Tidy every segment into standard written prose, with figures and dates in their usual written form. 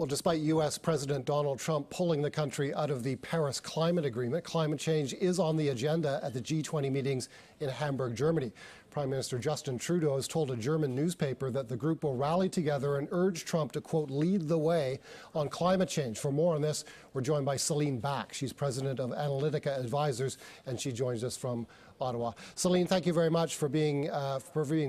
Well, despite U.S. President Donald Trump pulling the country out of the Paris Climate Agreement, climate change is on the agenda at the G20 meetings in Hamburg, Germany. Prime Minister Justin Trudeau has told a German newspaper that the group will rally together and urge Trump to, quote, lead the way on climate change. For more on this, we're joined by Celine Bach. She's president of Analytica Advisors, and she joins us from Ottawa. Celine, thank you very much for being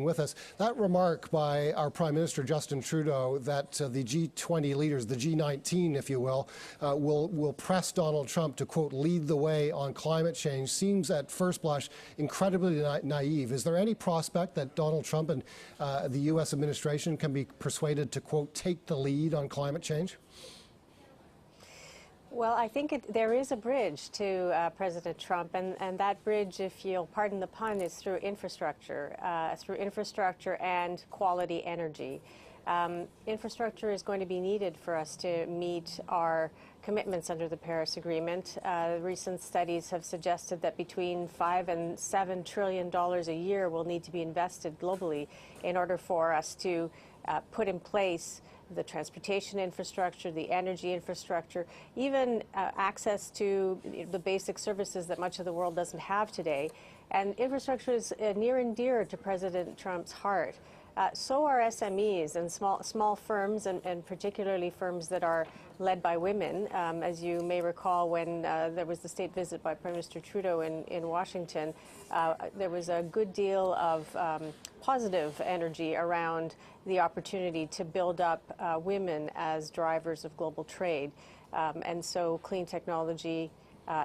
with us. That remark by our Prime Minister Justin Trudeau that the G20 leaders, the G19, if you will press Donald Trump to, quote, lead the way on climate change seems at first blush incredibly naive. Is there any prospect that Donald Trump and the U.S. administration can be persuaded to, quote, take the lead on climate change? Well, I think there is a bridge to President Trump, and that bridge, if you'll pardon the pun, is through infrastructure and quality energy. Infrastructure is going to be needed for us to meet our commitments under the Paris Agreement. Recent studies have suggested that between $5 and $7 trillion a year will need to be invested globally in order for us to put in place the transportation infrastructure, the energy infrastructure, even access to the basic services that much of the world doesn't have today. And infrastructure is near and dear to President Trump's heart. So are SMEs and small firms, and particularly firms that are led by women. As you may recall, when there was the state visit by Prime Minister Trudeau in Washington, there was a good deal of positive energy around the opportunity to build up women as drivers of global trade. And so clean technology,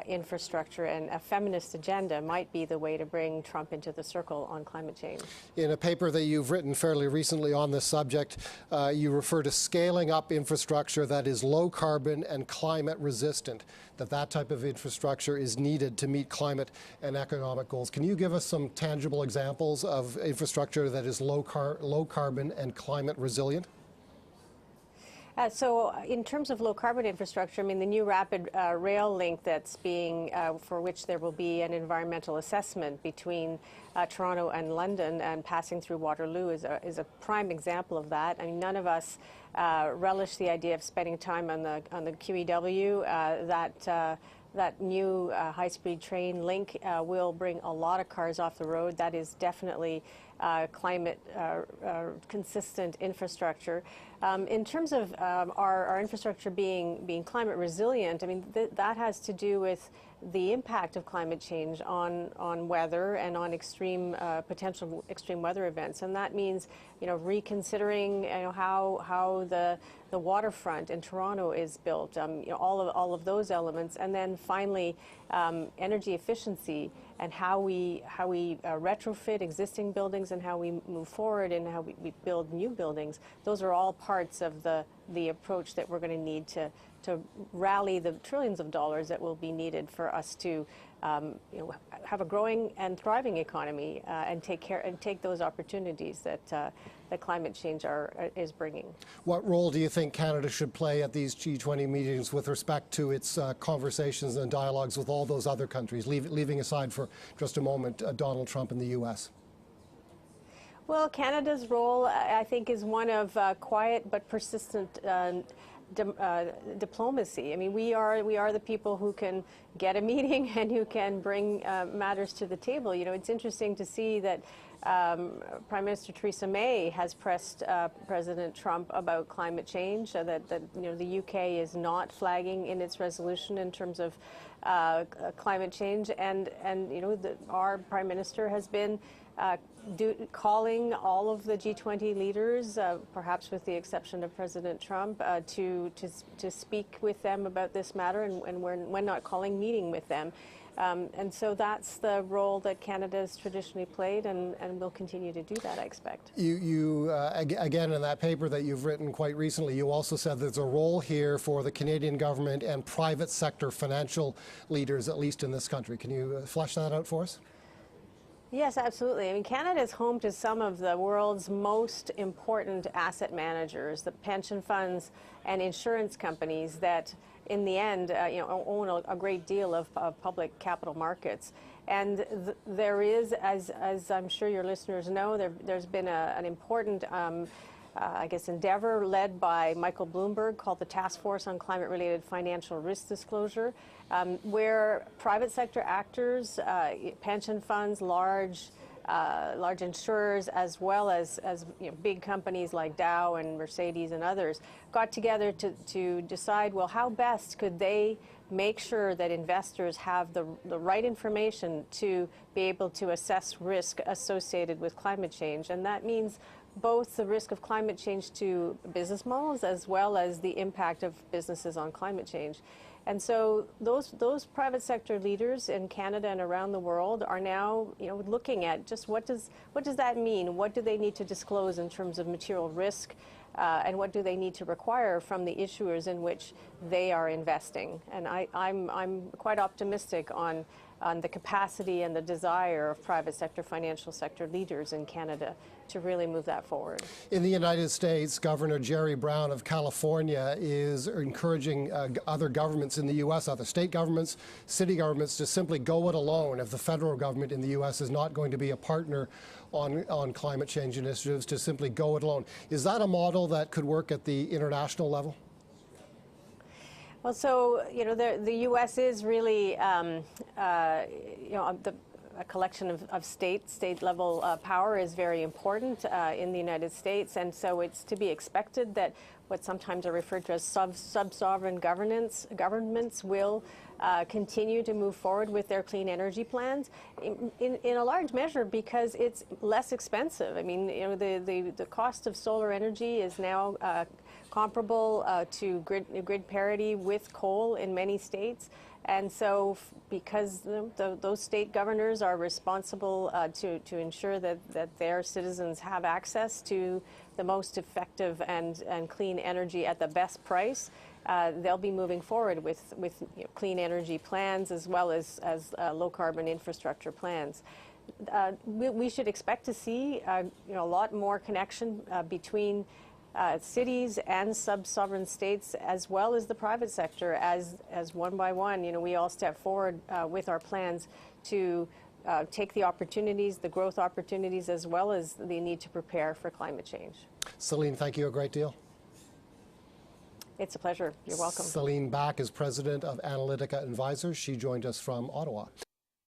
infrastructure and a feminist agenda might be the way to bring Trump into the circle on climate change. In a paper that you've written fairly recently on this subject, you refer to scaling up infrastructure that is low carbon and climate resistant, that type of infrastructure is needed to meet climate and economic goals. Can you give us some tangible examples of infrastructure that is low carbon and climate resilient? So in terms of low-carbon infrastructure, I mean, the new rapid rail link that's being, for which there will be an environmental assessment between Toronto and London and passing through Waterloo is a prime example of that. I mean, none of us relish the idea of spending time on the QEW. That new high-speed train link will bring a lot of cars off the road. That is definitely climate consistent infrastructure. In terms of our infrastructure being climate resilient, I mean, that has to do with the impact of climate change on weather and on potential extreme weather events, and that means, reconsidering, how the waterfront in Toronto is built, all of those elements, and then finally energy efficiency and how we retrofit existing buildings and how we move forward and how we build new buildings. Those are all parts of the approach that we're going to need to rally the trillions of dollars that will be needed for us to have a growing and thriving economy and take those opportunities that climate change is bringing. What role do you think Canada should play at these G20 meetings with respect to its conversations and dialogues with all those other countries, leaving aside for just a moment Donald Trump and the U.S.? Well, Canada's role, I think, is one of quiet but persistent diplomacy. I mean, we are the people who can get a meeting and who can bring matters to the table. It's interesting to see that Prime Minister Theresa May has pressed President Trump about climate change. That the UK is not flagging in its resolution in terms of climate change, and our Prime Minister has been calling all of the G20 leaders, perhaps with the exception of President Trump, to speak with them about this matter, and when not calling, meeting with them. And so that's the role that Canada has traditionally played and will continue to do that, I expect. Again, in that paper that you've written quite recently, you also said there's a role here for the Canadian government and private sector financial leaders, at least in this country. Can you flesh that out for us? Yes, absolutely. I mean, Canada is home to some of the world's most important asset managers, the pension funds and insurance companies that, in the end, own a great deal of public capital markets. And there is, as I'm sure your listeners know, there's been an important I guess, endeavor led by Michael Bloomberg called the Task Force on Climate-Related Financial Risk Disclosure, where private sector actors, pension funds, large insurers, as well as big companies like Dow and Mercedes and others, got together to decide, well, how best could they make sure that investors have the right information to be able to assess risk associated with climate change. And that means both the risk of climate change to business models as well as the impact of businesses on climate change. And so those private sector leaders in Canada and around the world are now, looking at just what does that mean? What do they need to disclose in terms of material risk, and what do they need to require from the issuers in which they are investing? And I'm quite optimistic on the capacity and the desire of private sector, financial sector leaders in Canada to really move that forward. In the United States, Governor Jerry Brown of California is encouraging other governments in the U.S., other state governments, city governments, to simply go it alone if the federal government in the U.S. is not going to be a partner on climate change initiatives, to simply go it alone. Is that a model that could work at the international level? Well, so, the U.S. is really, a collection of state-level power is very important in the United States, and so it's to be expected that what sometimes are referred to as sub-sovereign governments will continue to move forward with their clean energy plans in a large measure because it's less expensive. I mean, the cost of solar energy is now comparable to grid parity with coal in many states. And so because those state governors are responsible to ensure that their citizens have access to the most effective and clean energy at the best price, they'll be moving forward with clean energy plans as well as low carbon infrastructure plans. We should expect to see a lot more connection between cities and sub-sovereign states, as well as the private sector, as one by one, we all step forward with our plans to take the opportunities, the growth opportunities, as well as the need to prepare for climate change. Celine, thank you a great deal. It's a pleasure. You're welcome. Celine Back is president of Analytica Advisors. She joined us from Ottawa.